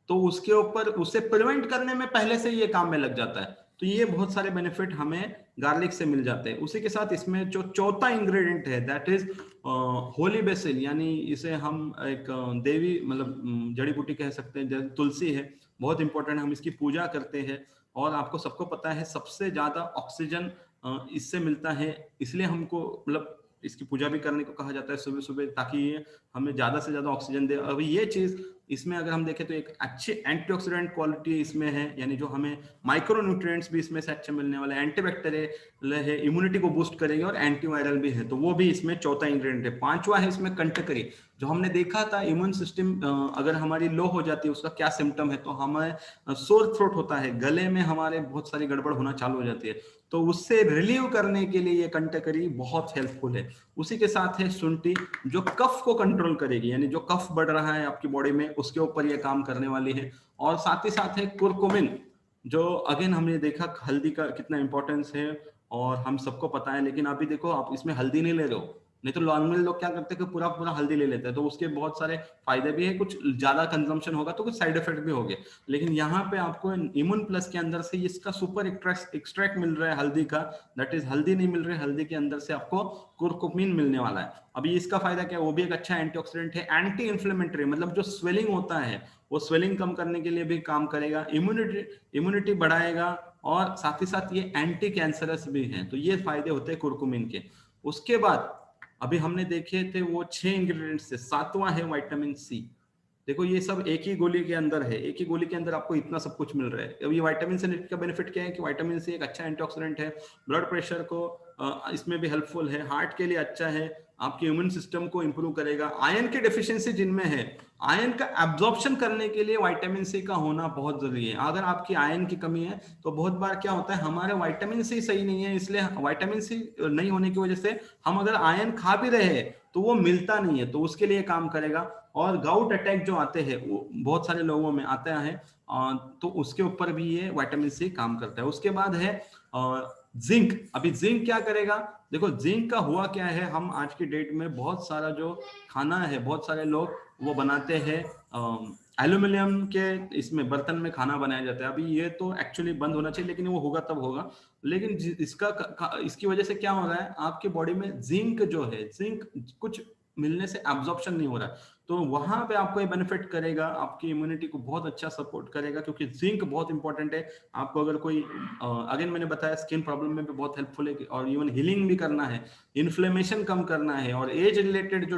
तो उसके ऊपर उसे प्रिवेंट करने में पहले से ये काम में लग जाता है। तो ये बहुत सारे बेनिफिट हमें गार्लिक से मिल जाते हैं। उसी के साथ इसमें जो चौथा इंग्रेडिएंट है दैट इज होली बेसिल, यानी इसे हम एक देवी मतलब जड़ी बूटी कह सकते हैं, जैसे तुलसी है, बहुत इंपॉर्टेंट, हम इसकी पूजा करते हैं। और आपको सबको पता है सबसे ज्यादा ऑक्सीजन इससे मिलता है, इसलिए हमको मतलब इसकी पूजा भी करने को कहा जाता है सुबह सुबह, ताकि ये हमें ज्यादा से ज्यादा ऑक्सीजन दे। अभी ये चीज इसमें अगर हम देखें तो एक अच्छी एंटीऑक्सीडेंट क्वालिटी इसमें है, यानी जो हमें माइक्रो न्यूट्रिएंट्स भी इसमें से अच्छे मिलने वाले, एंटीबैक्टीरियल है, इम्यूनिटी को बूस्ट करेंगे और एंटीवायरल भी है, तो वो भी इसमें चौथा इंग्रेडिएंट है। पांचवा है इसमें कंटकरी, जो हमने देखा था इम्यून सिस्टम अगर हमारी लो हो जाती है उसका क्या सिम्टम है, तो हमें सोर थ्रोट होता है, गले में हमारे बहुत सारी गड़बड़ होना चालू हो जाती है, तो उससे रिलीव करने के लिए ये कंटकरी बहुत हेल्पफुल है। उसी के साथ है शुंठी, जो कफ को कंट्रोल करेगी, यानी जो कफ बढ़ रहा है आपकी बॉडी में उसके ऊपर ये काम करने वाली है। और साथ ही साथ है कुरकुमिन, जो अगेन हमने देखा हल्दी का कितना इंपॉर्टेंस है और हम सबको पता है, लेकिन अभी देखो आप इसमें हल्दी नहीं ले रहे हो, नहीं तो नॉर्मल लोग क्या करते हैं कि पूरा पूरा हल्दी ले लेते हैं, तो उसके बहुत सारे फायदे भी है, कुछ ज्यादा कंजम्पशन होगा तो कुछ साइड इफेक्ट भी होंगे। लेकिन यहाँ पे आपको इम्यून प्लस के अंदर से इसका सुपर एक्सट्रैक्ट मिल रहा है हल्दी का, दैट इज हल्दी नहीं मिल रही है, हल्दी के अंदर से आपको कुरकुमिन मिलने वाला है। अभी इसका फायदा क्या है, वो भी एक अच्छा एंटीऑक्सीडेंट है, एंटी इन्फ्लेमेटरी, मतलब जो स्वेलिंग होता है वो स्वेलिंग कम करने के लिए भी काम करेगा, इम्यूनिटी बढ़ाएगा, और साथ ही साथ ये एंटी कैंसरस भी है। तो ये फायदे होते हैं कुरकुमिन के। उसके बाद अभी हमने देखे थे वो 6 इंग्रेडिएंट्स से, सातवां है विटामिन सी। देखो ये सब एक ही गोली के अंदर है, एक ही गोली के अंदर आपको इतना सब कुछ मिल रहा है। अब ये विटामिन सी का बेनिफिट क्या है कि विटामिन सी एक अच्छा एंटीऑक्सीडेंट है, ब्लड प्रेशर को इसमें भी हेल्पफुल है, हार्ट के लिए अच्छा है, आपके इम्यून सिस्टम को इंप्रूव करेगा। आयरन की डेफिशिएंसी जिनमें है, आयरन का एब्जॉर्प्शन करने के लिए विटामिन सी का होना बहुत जरूरी है। अगर आपकी आयरन की कमी है तो बहुत बार क्या होता है हमारे विटामिन सी सही नहीं है, इसलिए विटामिन सी नहीं होने की वजह से हम अगर आयरन खा भी रहे हैं तो वो मिलता नहीं है, तो उसके लिए काम करेगा। और गाउट अटैक जो आते हैं वो बहुत सारे लोगों में आता है, तो उसके ऊपर भी ये विटामिन सी काम करता है। उसके बाद है जिंक। अभी जिंक क्या करेगा, देखो जिंक का हुआ क्या है, हम आज की डेट में बहुत सारा जो खाना है, बहुत सारे लोग वो बनाते हैं एल्यूमिनियम के इसमें बर्तन में खाना बनाया जाता है। अभी ये तो एक्चुअली बंद होना चाहिए, लेकिन वो होगा तब होगा। लेकिन इसकी वजह से क्या हो रहा है, आपके बॉडी में जिंक जो है, जिंक कुछ मिलने से एब्जॉर्प्शन नहीं हो रहा है, तो वहां पे आपको ये बेनिफिट करेगा, आपकी इम्यूनिटी को बहुत अच्छा सपोर्ट करेगा, क्योंकि जिंक बहुत इंपॉर्टेंट है। आपको अगर कोई अगेन मैंने बताया स्किन प्रॉब्लम में भी बहुत हेल्पफुल है, और इवन हीलिंग भी करना है, इन्फ्लेमेशन कम करना है, और एज रिलेटेड जो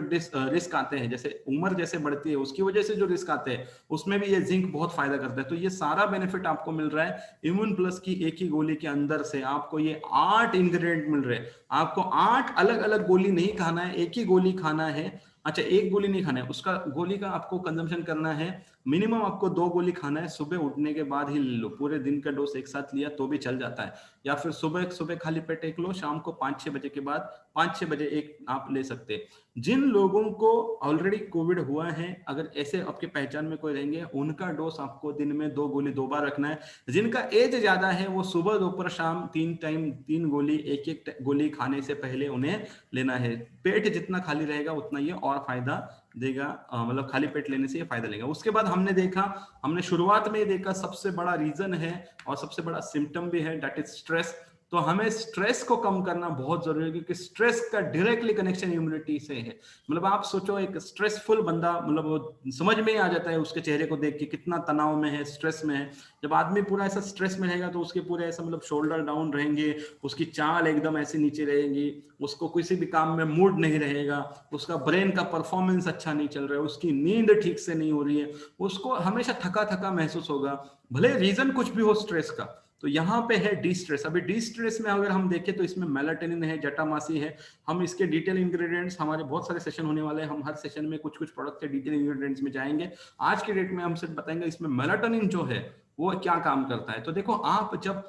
रिस्क आते हैं, जैसे उम्र जैसे बढ़ती है उसकी वजह से जो रिस्क आते हैं, उसमें भी ये जिंक बहुत फायदा करता है। तो ये सारा बेनिफिट आपको मिल रहा है इम्यून प्लस की एक ही गोली के अंदर से। आपको ये 8 इंग्रेडिएंट मिल रहे हैं, आपको 8 अलग अलग गोली नहीं खाना है, एक ही गोली खाना है। अच्छा, एक गोली नहीं खाना है, उसका गोली का आपको कंजम्पशन करना है, मिनिमम आपको 2 गोली खाना है, सुबह उठने के बाद ही ले लो, पूरे दिन का डोज एक साथ लिया तो भी चल जाता है, या फिर सुबह सुबह खाली पेट एक लो, शाम को 5-6 बजे के बाद 5-6 बजे एक आप ले सकते हैं। जिन लोगों को ऑलरेडी कोविड हुआ है, अगर ऐसे आपके पहचान में कोई रहेंगे, उनका डोज आपको दिन में 2 गोली 2 बार रखना है। जिनका एज ज्यादा है वो सुबह दोपहर शाम 3 टाइम 3 गोली, एक एक गोली खाने से पहले उन्हें लेना है। पेट जितना खाली रहेगा उतना ये और फायदा देगा, मतलब खाली पेट लेने से ये फायदा लेगा। उसके बाद हमने शुरुआत में देखा सबसे बड़ा रीजन है और सबसे बड़ा सिम्टम भी है, दैट इज स्ट्रेस। तो हमें स्ट्रेस को कम करना बहुत जरूरी है, क्योंकि स्ट्रेस का डायरेक्टली कनेक्शन इम्यूनिटी से है। मतलब आप सोचो एक स्ट्रेसफुल बंदा, मतलब वो समझ में ही आ जाता है उसके चेहरे को देख के कितना तनाव में है, स्ट्रेस में है। जब आदमी पूरा ऐसा स्ट्रेस में रहेगा तो उसके पूरे ऐसा मतलब शोल्डर डाउन रहेंगे, उसकी चाल एकदम ऐसे नीचे रहेगी, उसको किसी भी काम में मूड नहीं रहेगा, उसका ब्रेन का परफॉर्मेंस अच्छा नहीं चल रहा है, उसकी नींद ठीक से नहीं हो रही है, उसको हमेशा थका थका महसूस होगा, भले रीजन कुछ भी हो स्ट्रेस का। तो यहाँ पे है डी स्ट्रेस। अभी डी स्ट्रेस में अगर हम देखें तो इसमें मेलाटोनिन है, जटामासी है। हम इसके डिटेल इंग्रेडिएंट्स, हमारे बहुत सारे सेशन होने वाले हैं, हम हर सेशन में कुछ कुछ प्रोडक्ट के डिटेल इंग्रेडिएंट्स में जाएंगे। आज के डेट में हम सिर्फ बताएंगे इसमें मेलाटोनिन जो है वो क्या काम करता है। तो देखो आप जब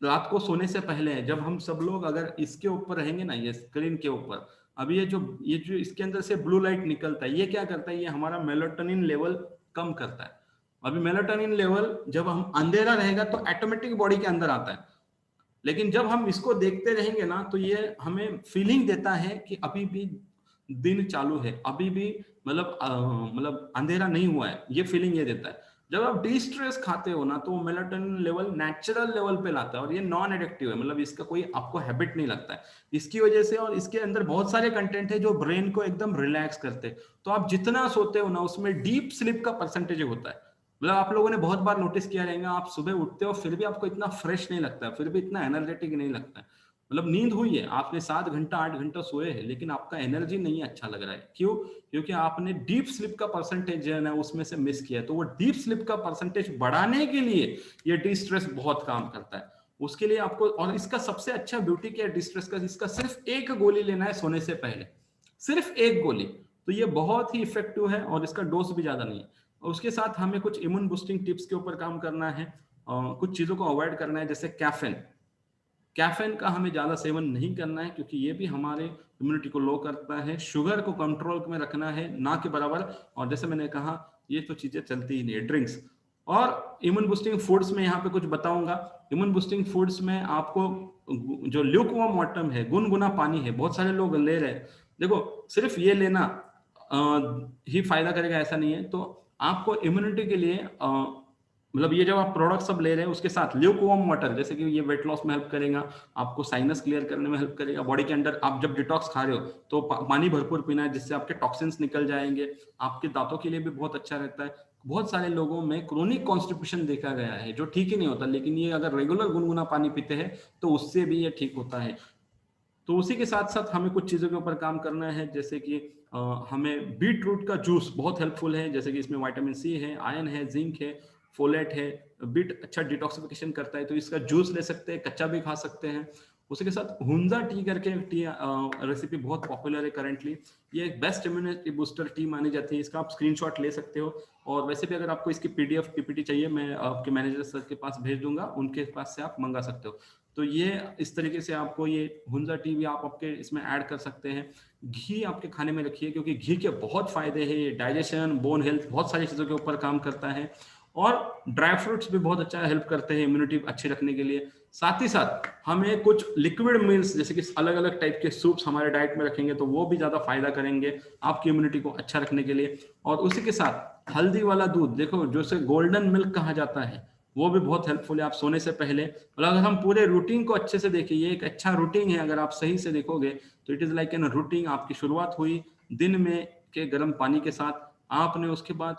रात को सोने से पहले जब हम सब लोग अगर इसके ऊपर रहेंगे ना, ये स्क्रीन के ऊपर, अब ये जो इसके अंदर से ब्लू लाइट निकलता है, ये क्या करता है, ये हमारा मेलाटोनिन लेवल कम करता है। अभी मेलाटोनिन लेवल जब हम अंधेरा रहेगा तो ऑटोमेटिक बॉडी के अंदर आता है, लेकिन जब हम इसको देखते रहेंगे ना तो ये हमें फीलिंग देता है कि अभी भी दिन चालू है, अभी भी मतलब अंधेरा नहीं हुआ है, ये फीलिंग ये देता है। जब आप डी स्ट्रेस खाते हो ना तो मेलाटोनिन लेवल नेचुरल लेवल पे लाता है, और ये नॉन एडिक्टिव है, मतलब इसका कोई आपको हैबिट नहीं लगता है इसकी वजह से। और इसके अंदर बहुत सारे कंटेंट है जो ब्रेन को एकदम रिलैक्स करते हैं। तो आप जितना सोते हो ना उसमें डीप स्लीप का परसेंटेज होता है। मतलब आप लोगों ने बहुत बार नोटिस किया रहेगा, आप सुबह उठते हो फिर भी आपको इतना फ्रेश नहीं लगता है, फिर भी इतना एनर्जेटिक नहीं लगता है। मतलब नींद हुई है, आपने 7 घंटा 8 घंटा सोए हैं, लेकिन आपका एनर्जी नहीं अच्छा लग रहा है। क्यों? क्योंकि आपने डीप स्लीप का परसेंटेज जो है ना उसमें से मिस किया है। तो वो डीप स्लीप का परसेंटेज बढ़ाने के लिए ये डी स्ट्रेस बहुत काम करता है। उसके लिए आपको, और इसका सबसे अच्छा ब्यूटी क्या है डी स्ट्रेस का, इसका सिर्फ एक गोली लेना है सोने से पहले, सिर्फ एक गोली। तो ये बहुत ही इफेक्टिव है और इसका डोज भी ज्यादा नहीं है। और उसके साथ हमें कुछ इम्यून बूस्टिंग टिप्स के ऊपर काम करना है, कुछ चीजों को अवॉइड करना है, जैसे कैफीन। कैफीन का हमें ज्यादा सेवन नहीं करना है क्योंकि ये भी हमारे इम्यूनिटी को लो करता है। शुगर को कंट्रोल में रखना है, ना के बराबर। और जैसे मैंने कहा ये तो चीजें चलती ही नहीं है, ड्रिंक्स। और इम्यून बूस्टिंग फूड्स में यहाँ पे कुछ बताऊंगा। इम्यून बूस्टिंग फूड्स में आपको जो ल्यूकवार्म वाटर है, गुनगुना पानी है, बहुत सारे लोग ले रहे हैं। देखो सिर्फ ये लेना ही फायदा करेगा ऐसा नहीं है। तो आपको इम्यूनिटी के लिए मतलब ये जब आप प्रोडक्ट सब ले रहे हैं उसके साथ ल्यूकवार्म वाटर, जैसे कि ये वेट लॉस में हेल्प करेगा, आपको साइनस क्लियर करने में हेल्प करेगा, बॉडी के अंदर आप जब डिटॉक्स खा रहे हो तो पानी भरपूर पीना है जिससे आपके टॉक्सिन्स निकल जाएंगे। आपके दांतों के लिए भी बहुत अच्छा रहता है। बहुत सारे लोगों में क्रोनिक कॉन्स्टिपेशन देखा गया है जो ठीक ही नहीं होता, लेकिन ये अगर रेगुलर गुनगुना पानी पीते हैं तो उससे भी ये ठीक होता है। तो उसी के साथ साथ हमें कुछ चीजों के ऊपर काम करना है, जैसे कि हमें बीट रूट का जूस बहुत हेल्पफुल है, जैसे कि इसमें विटामिन सी है, आयरन है, जिंक है, फोलेट है। बीट अच्छा डिटॉक्सिफिकेशन करता है, तो इसका जूस ले सकते हैं, कच्चा भी खा सकते हैं। उसी के साथ हुंजा टी करके टी रेसिपी बहुत पॉपुलर है करंटली। ये एक बेस्ट इम्यूनिटी बूस्टर टी मानी जाती है, इसका आप स्क्रीनशॉट ले सकते हो। और वैसे भी अगर आपको इसकी पीडीएफ पीपीटी चाहिए, मैं आपके मैनेजर सर के पास भेज दूंगा, उनके पास से आप मंगा सकते हो। तो ये इस तरीके से आपको ये हुंजा टी भी आप आपके इसमें ऐड कर सकते हैं। घी आपके खाने में रखिए क्योंकि घी के बहुत फायदे हैं, ये डाइजेशन, बोन हेल्थ, बहुत सारी चीजों के ऊपर काम करता है। और ड्राई फ्रूट्स भी बहुत अच्छा हेल्प करते हैं इम्यूनिटी अच्छी रखने के लिए। साथ ही साथ हमें कुछ लिक्विड मील्स जैसे कि अलग अलग टाइप के सूप्स हमारे डाइट में रखेंगे तो वो भी ज्यादा फायदा करेंगे आपकी इम्यूनिटी को अच्छा रखने के लिए। और उसी के साथ हल्दी वाला दूध, देखो जो से गोल्डन मिल्क कहा जाता है, वो भी बहुत हेल्पफुल है आप सोने से पहले। और अगर हम पूरे रूटीन को अच्छे से देखें, ये एक अच्छा रूटीन है, अगर आप सही से देखोगे तो it is like an routine. आपकी शुरुआत हुई दिन में के गर्म पानी के साथ, आपने उसके बाद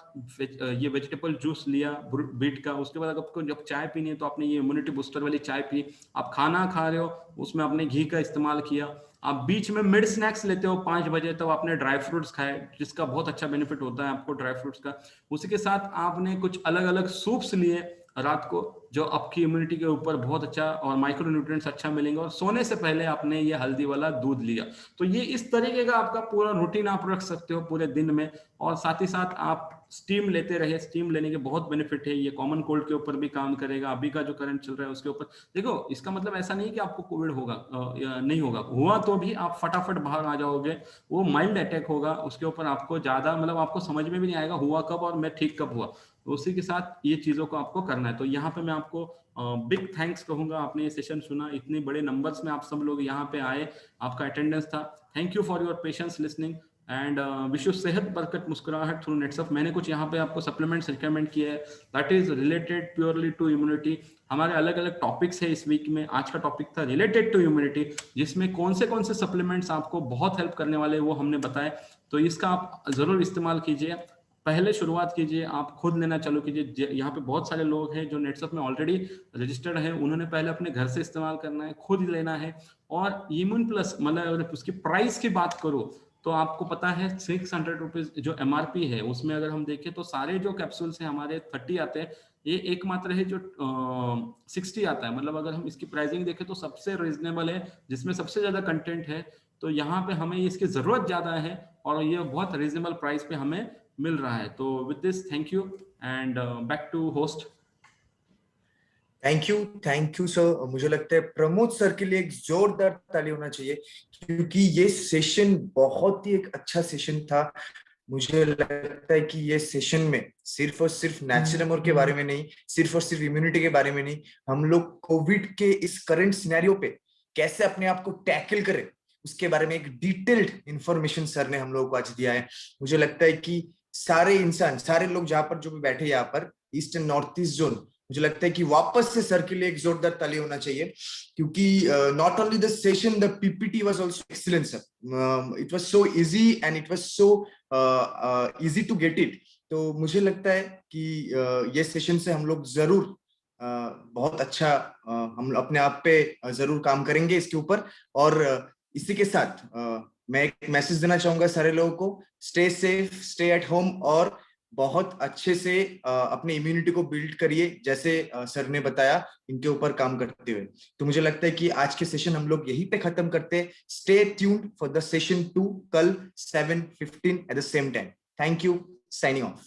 ये वेजिटेबल जूस लिया बीट का, उसके बाद आपको जब चाय पीनी है तो आपने ये इम्यूनिटी बूस्टर वाली चाय पी। आप खाना खा रहे हो उसमें आपने घी का इस्तेमाल किया। आप बीच में मिड स्नैक्स लेते हो 5 बजे, तब आपने ड्राई फ्रूट्स खाए जिसका बहुत अच्छा बेनिफिट होता है आपको ड्राई फ्रूट्स का। उसी के साथ आपने कुछ अलग अलग सूप्स लिए रात को, जो आपकी इम्यूनिटी के ऊपर बहुत अच्छा और माइक्रो न्यूट्रिएंट्स अच्छा मिलेंगे। और सोने से पहले आपने ये हल्दी वाला दूध लिया। तो ये इस तरीके का आपका पूरा रूटीन आप रख सकते हो पूरे दिन में। और साथ ही साथ आप स्टीम लेते रहे, स्टीम लेने के बहुत बेनिफिट है, ये कॉमन कोल्ड के ऊपर भी काम करेगा, अभी का जो करंट चल रहा है उसके ऊपर। देखो इसका मतलब ऐसा नहीं कि आपको कोविड होगा या नहीं होगा, हुआ तो भी आप फटाफट बाहर आ जाओगे, वो माइल्ड अटैक होगा, उसके ऊपर आपको ज्यादा मतलब आपको समझ में भी नहीं आएगा हुआ कब और मैं ठीक कब हुआ। तो उसी के साथ ये चीजों को आपको करना है। तो यहाँ पे मैं आपको बिग थैंक्स कहूंगा, आपने ये सेशन सुना, इतने बड़े नंबर्स में आप सब लोग यहाँ पे आए, आपका अटेंडेंस था। Thank you for your patience listening and wish you सेहत बरकत मुस्कुराहट थ्रू नेट्सअप। मैंने कुछ यहाँ पे आपको सप्लीमेंट्स रिकमेंड किए हैं that is related purely to immunity. हमारे अलग अलग टॉपिक्स है इस वीक में, आज का टॉपिक था रिलेटेड टू इम्यूनिटी, जिसमें कौन से सप्लीमेंट्स आपको बहुत हेल्प करने वाले वो हमने बताए। तो इसका आप जरूर इस्तेमाल कीजिए, पहले शुरुआत कीजिए, आप खुद लेना चालू कीजिए। यहाँ पे बहुत सारे लोग हैं जो नेट्सअप में ऑलरेडी रजिस्टर्ड हैं, उन्होंने पहले अपने घर से इस्तेमाल करना है, खुद लेना है। और इम्यून प्लस मतलब उसकी प्राइस की बात करूँ तो आपको पता है 600 रुपीज जो एमआरपी है, उसमें अगर हम देखें तो सारे जो कैप्सूल्स हैं हमारे 30 आते हैं, ये एकमात्र है जो 60 आता है। मतलब अगर हम इसकी प्राइसिंग देखें तो सबसे रीजनेबल है, जिसमें सबसे ज्यादा कंटेंट है। तो यहाँ पे हमें इसकी जरूरत ज्यादा है और ये बहुत रीजनेबल प्राइस पे हमें मिल रहा है। तो with this thank you and back to host. Thank you sir. मुझे लगता है प्रमोद सर के लिए एक जोरदार ताली होना चाहिए, क्योंकि ये सेशन बहुत ही एक अच्छा सेशन था। मुझे लगता है कि ये सेशन में सिर्फ और सिर्फ नेचुरल के बारे में नहीं, सिर्फ और सिर्फ इम्यूनिटी के बारे में नहीं, हम लोग कोविड के इस करंट सिनेरियो पे कैसे अपने आप को टैकल करें उसके बारे में एक डिटेल्ड इंफॉर्मेशन सर ने हम लोगों को आज दिया है। मुझे लगता है कि सारे इंसान, सारे लोग जहां पर जो भी बैठे यहाँ पर east and north east zone, मुझे लगता है कि वापस से सर के लिए एक जोरदार ताली होना चाहिए, क्योंकि not only the session, the PPT was also excellent sir. It was so easy and it was so easy to get it. तो मुझे लगता है कि ये सेशन से हम लोग जरूर बहुत अच्छा हम अपने आप पे जरूर काम करेंगे इसके ऊपर। और इसी के साथ मैं एक मैसेज देना चाहूंगा सारे लोगों को, stay safe, stay at home, और बहुत अच्छे से अपने इम्यूनिटी को बिल्ड करिए, जैसे सर ने बताया इनके ऊपर काम करते हुए। तो मुझे लगता है कि आज के सेशन हम लोग यहीं पे खत्म करते हैं। Stay tuned for the session 2 कल 7:15 at the same time. Thank you, signing off.